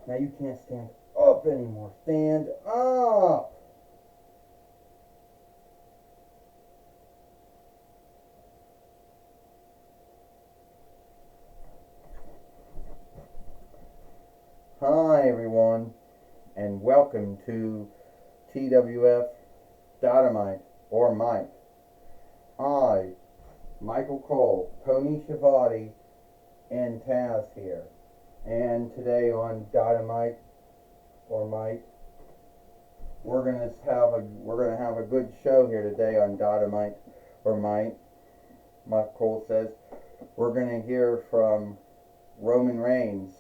Now you can't stand up anymore. Stand up. Hi everyone, and welcome to TWF Dynamite or Mike. I, Michael Cole, Tony Schiavone, and Taz here. And today on Dynamite or Mike, we're gonna have a good show here today on Dynamite or Mike. Mike Cole says we're gonna hear from Roman Reigns,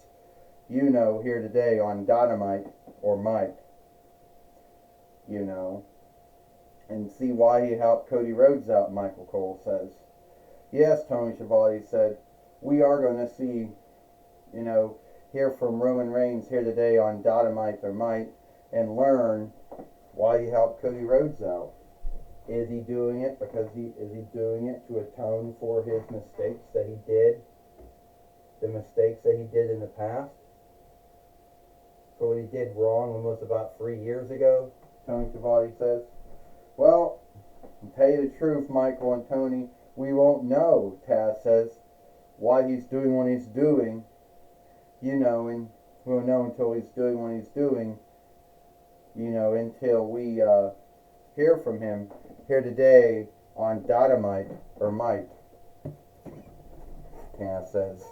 here today on Dynamite or Mike, and see why he helped Cody Rhodes out, Michael Cole says. Yes, Tony Schiavone said, we are going to see, hear from Roman Reigns here today on Dynamite or Mike and learn why he helped Cody Rhodes out. Is he doing it because is he doing it to atone for his mistakes that he did? The mistakes that he did in the past? For what he did wrong almost about 3 years ago, Tony Schiavone says. Well, to tell you the truth, Michael and Tony, we won't know, Taz says, why he's doing what he's doing, and we'll know until he's doing what he's doing, until we hear from him here today on Dynamite or Mike, Taz says.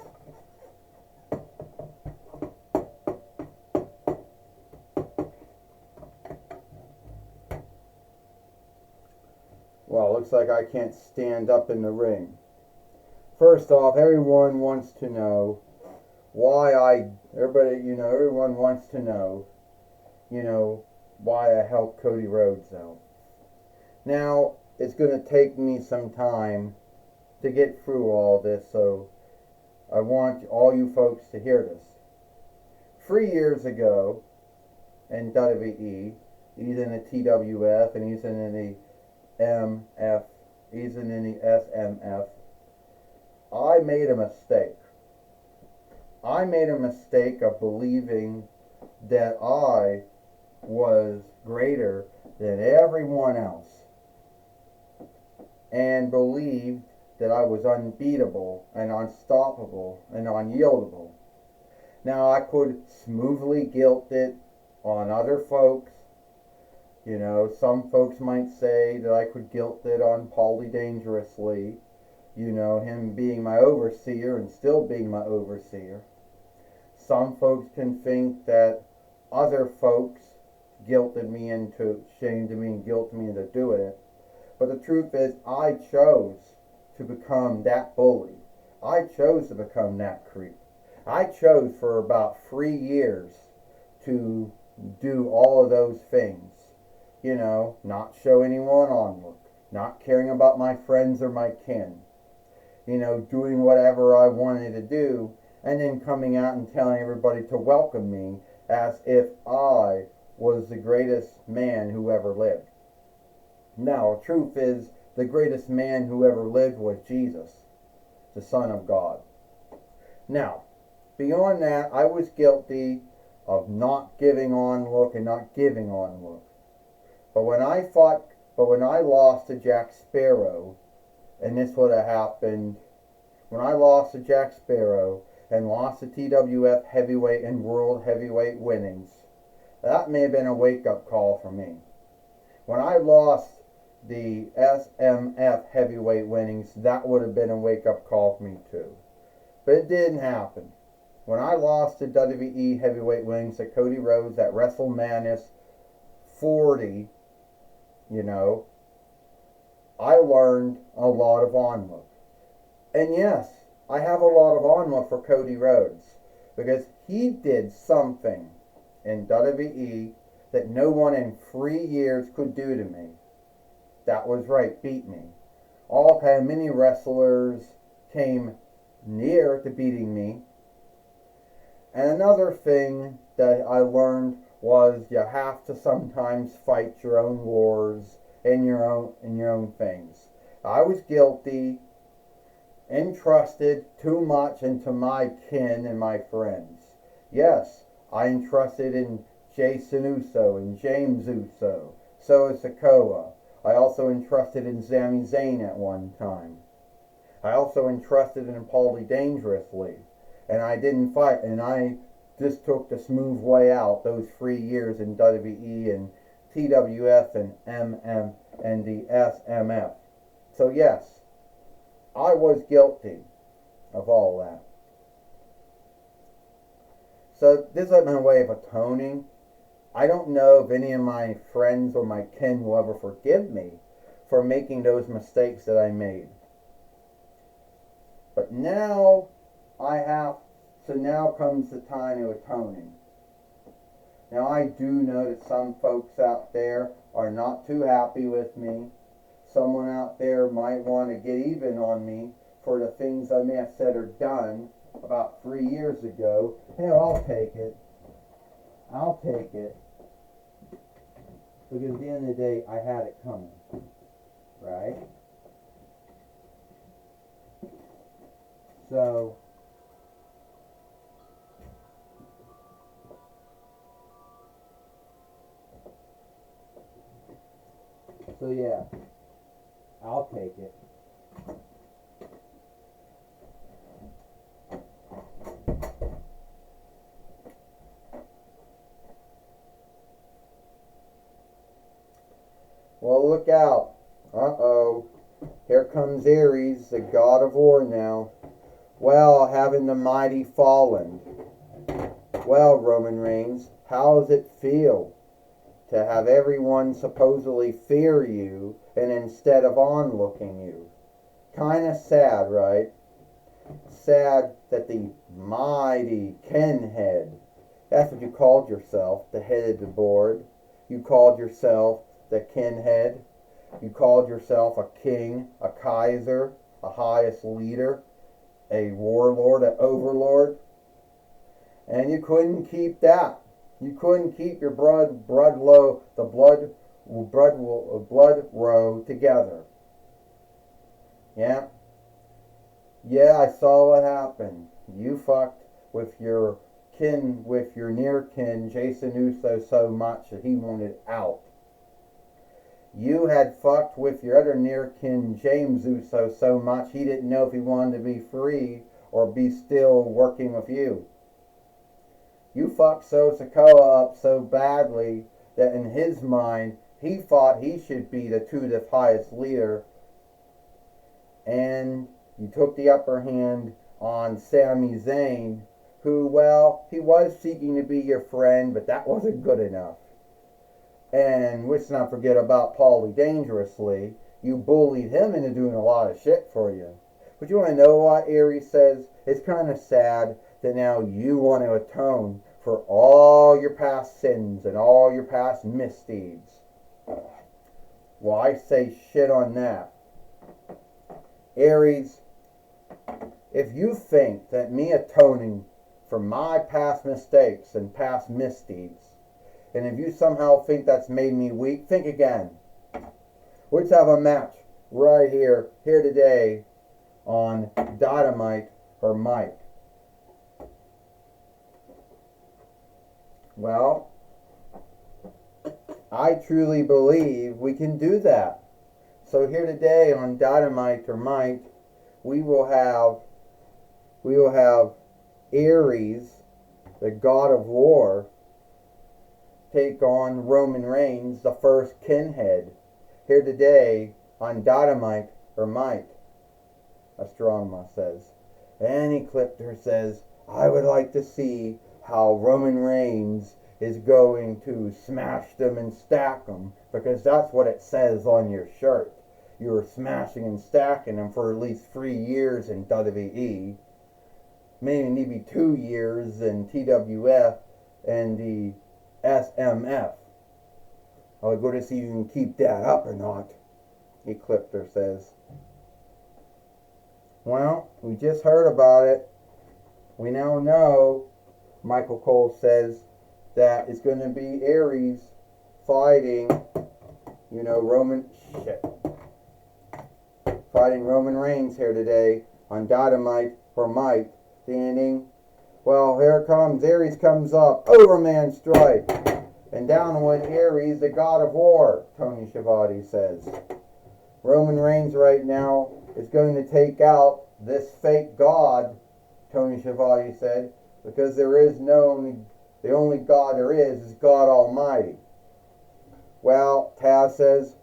Well, looks like I can't stand up in the ring. First off, everyone wants to know everyone wants to know, why I helped Cody Rhodes out. Now, it's going to take me some time to get through all this, so I want all you folks to hear this. 3 years ago in WWE, he's in the TWF and he's in the MF, he's in the SMF. I made a mistake. I made a mistake of believing that I was greater than everyone else and believed that I was unbeatable and unstoppable and unyieldable. Now I could smoothly guilt it on other folks. Some folks might say that I could guilt it on Paulie Dangerously, him being my overseer and still being my overseer. Some folks can think that other folks shamed me and guilted me into doing it. But the truth is, I chose to become that bully. I chose to become that creep. I chose for about 3 years to do all of those things. Not show anyone onward, not caring about my friends or my kin, doing whatever I wanted to do, and then coming out and telling everybody to welcome me as if I was the greatest man who ever lived. Now, the truth is, the greatest man who ever lived was Jesus, the Son of God. Now, beyond that, I was guilty of not giving on look and not giving on look. But when I lost to Jack Sparrow, and this would have happened, when I lost to Jack Sparrow and lost the TWF heavyweight and world heavyweight winnings, that may have been a wake-up call for me. When I lost the SMF heavyweight winnings, that would have been a wake-up call for me too. But it didn't happen. When I lost the WWE heavyweight winnings to Cody Rhodes at WrestleMania 40, I learned a lot of onlook. And yes, I have a lot of onlook for Cody Rhodes because he did something in WWE that no one in 3 years could do to me. That was right, beat me. Many wrestlers came near to beating me. And another thing that I learned was you have to sometimes fight your own wars and your own things. I was guilty, entrusted too much into my kin and my friends. Yes, I entrusted in Jason Uso and James Uso, so is Sikoa. I also entrusted in Sami Zayn at one time. I also entrusted in Paulie Dangerously, and I didn't fight, and I just took the smooth way out those 3 years in WWE and TWF and MM and the SMF. So yes, I was guilty of all that. So this is my way of atoning. I don't know if any of my friends or my kin will ever forgive me for making those mistakes that I made. But now now comes the time of atoning. Now I do know that some folks out there are not too happy with me. Someone out there might want to get even on me for the things I may have said or done about 3 years ago. Hell, I'll take it. I'll take it. Because at the end of the day, I had it coming. Right? So yeah, I'll take it. Well, look out. Uh-oh. Here comes Ares, the god of war now. Well, haven't the mighty fallen? Well, Roman Reigns, how does it feel to have everyone supposedly fear you and instead of onlooking you? Kinda sad, right? Sad that the mighty Kenhead, that's what you called yourself, the head of the board. You called yourself the Kenhead. You called yourself a king, a Kaiser, a highest leader, a warlord, an overlord. And you couldn't keep that. You couldn't keep your blood row together. Yeah. Yeah, I saw what happened. You fucked with your near kin, Jason Uso, so much that he wanted out. You had fucked with your other near kin, James Uso, so much he didn't know if he wanted to be free or be still working with you. You fucked Sikoa up so badly that in his mind, he thought he should be the highest leader. And you took the upper hand on Sami Zayn, who, well, he was seeking to be your friend, but that wasn't good enough. And let's not forget about Paulie Dangerously. You bullied him into doing a lot of shit for you. But you want to know what Aries says? It's kind of sad that now you want to atone for all your past sins and all your past misdeeds. Well, I say shit on that. Aries, if you think that me atoning for my past mistakes and past misdeeds, and if you somehow think that's made me weak, think again. Let's have a match right here today on Dynamite or Mike. Well, I truly believe we can do that. So here today on Dynamite or Mike, we will have Ares, the god of war, take on Roman Reigns, the first kinhead. Here today on Dynamite or Mike, Astroma says. And Ecliptor says, I would like to see how Roman Reigns is going to smash them and stack them, because that's what it says on your shirt. You were smashing and stacking them for at least 3 years in WWE, maybe 2 years in TWF and the SMF. I'll go to see if you can keep that up or not, Ecliptor says. Well, we just heard about it. We now know, Michael Cole says, that it's going to be Ares fighting, fighting Roman Reigns here today on Dynamite for Mike, standing Well, here comes, Aries comes up, Overman strike. And down went Aries, the god of war, Tony Schiavone says. Roman Reigns right now is going to take out this fake god, Tony Schiavone said, because the only God there is God Almighty. Well, Taz says,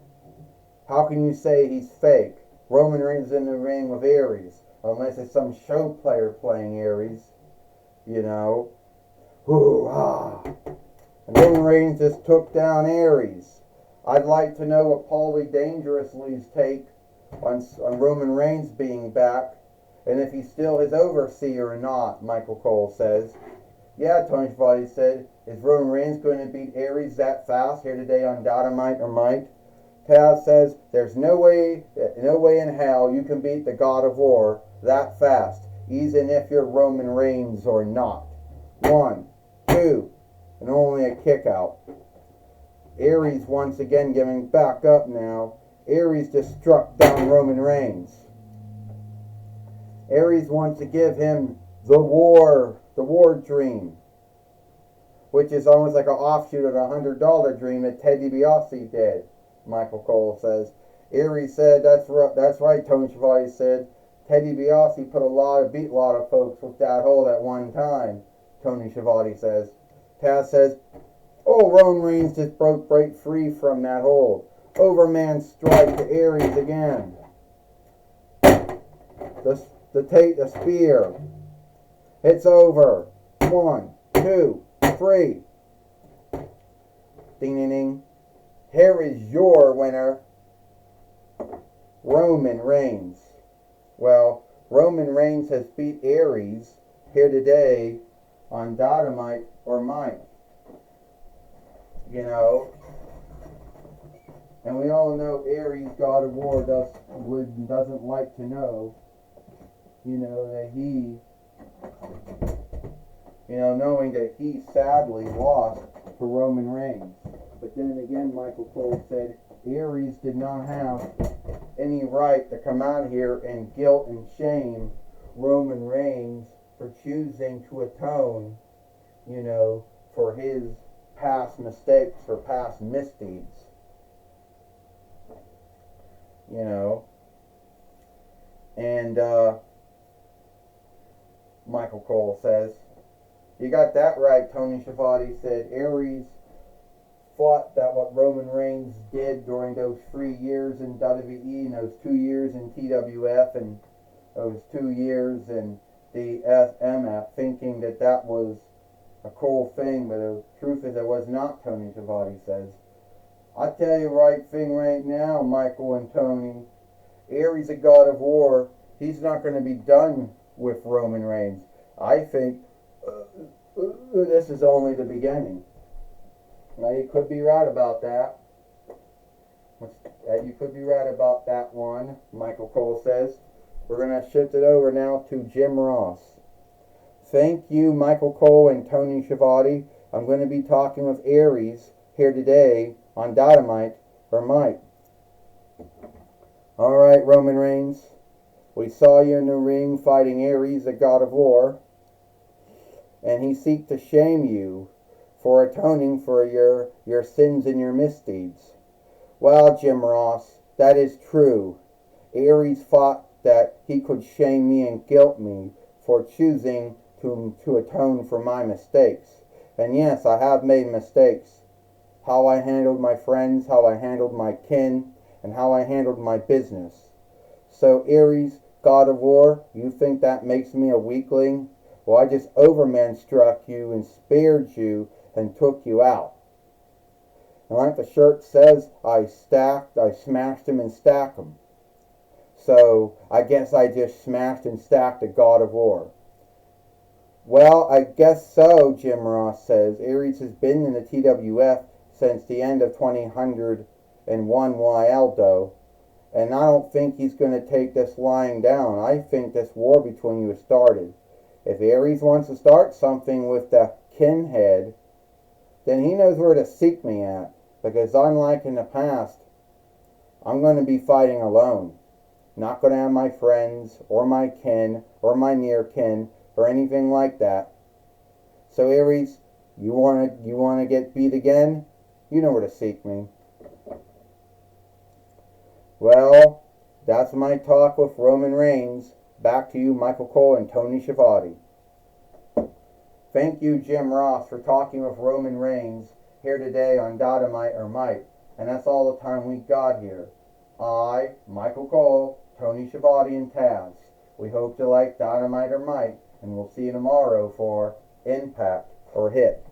how can you say he's fake? Roman Reigns is in the ring with Aries, unless it's some show player playing Aries, you know. Hoo-ah! And Roman Reigns just took down Aries. I'd like to know what Paulie Dangerously's take on Roman Reigns being back, and if he's still his overseer or not, Michael Cole says. Yeah, Tony Schiavone said, is Roman Reigns going to beat Aries that fast here today on Dynamite or Mike? Taz says, there's no way in hell you can beat the God of War that fast, even if you're Roman Reigns or not. 1, 2, and only a kick out. Aries once again giving back up now. Aries just struck down Roman Reigns. Aries wants to give him the war dream, which is almost like an offshoot of the $100 dream that Ted DiBiase did, Michael Cole says. Aries said, that's right, Tony Schiavone said. Ted DiBiase beat a lot of folks with that hold at one time, Tony Schiavone says. Taz says, oh, Roman Reigns just break free from that hold. Overman strike to Aries again. The spear. It's over. 1, 2, 3. Ding ding ding. Here is your winner, Roman Reigns. Well, Roman Reigns has beat Aries here today on Dynamite or Mike. You know. And we all know Aries, God of War, doesn't like to know, you know, that he, knowing that he sadly lost to Roman Reigns. But then again, Michael Cole said Aries did not have any right to come out here and guilt and shame Roman Reigns for choosing to atone, for his past mistakes or past misdeeds. And Michael Cole says, you got that right, Tony Schiavone said. Aries fought that what Roman Reigns did during those 3 years in WWE and those 2 years in TWF and those 2 years in the SMF, thinking that was a cool thing, but the truth is it was not, Tony Schiavone says. I tell you right thing right now, Michael and Tony, Aries, a God of War, he's not going to be done with Roman Reigns. I think this is only the beginning. Now, you could be right about that. You could be right about that one, Michael Cole says. We're going to shift it over now to Jim Ross. Thank you, Michael Cole and Tony Schiavone. I'm going to be talking with Aries here today on Dynamite or Mike. Alright, Roman Reigns. We saw you in the ring fighting Aries, the God of War. And he seeks to shame you for atoning for your sins and your misdeeds. Well, Jim Ross, that is true. Aries thought that he could shame me and guilt me for choosing to atone for my mistakes. And yes, I have made mistakes. How I handled my friends, how I handled my kin, and how I handled my business. So Aries, God of War, you think that makes me a weakling? Well, I just overman struck you and spared you and took you out. And like the shirt says, I smashed him and stacked him. So I guess I just smashed and stacked the God of War. Well, I guess so, Jim Ross says. Aries has been in the TWF since the end of 2001 Wildo, and I don't think he's going to take this lying down. I think this war between you has started. If Aries wants to start something with the kinhead, then he knows where to seek me at, because unlike in the past, I'm going to be fighting alone. Not going to have my friends, or my kin, or my near kin, or anything like that. So Aries, you wanna get beat again? You know where to seek me. Well, that's my talk with Roman Reigns. Back to you, Michael Cole and Tony Schiavone. Thank you, Jim Ross, for talking with Roman Reigns here today on Dynamite or Might. And that's all the time we got here. I, Michael Cole, Tony Schiavone, and Taz. We hope you like Dynamite or Might, and we'll see you tomorrow for Impact or Hit.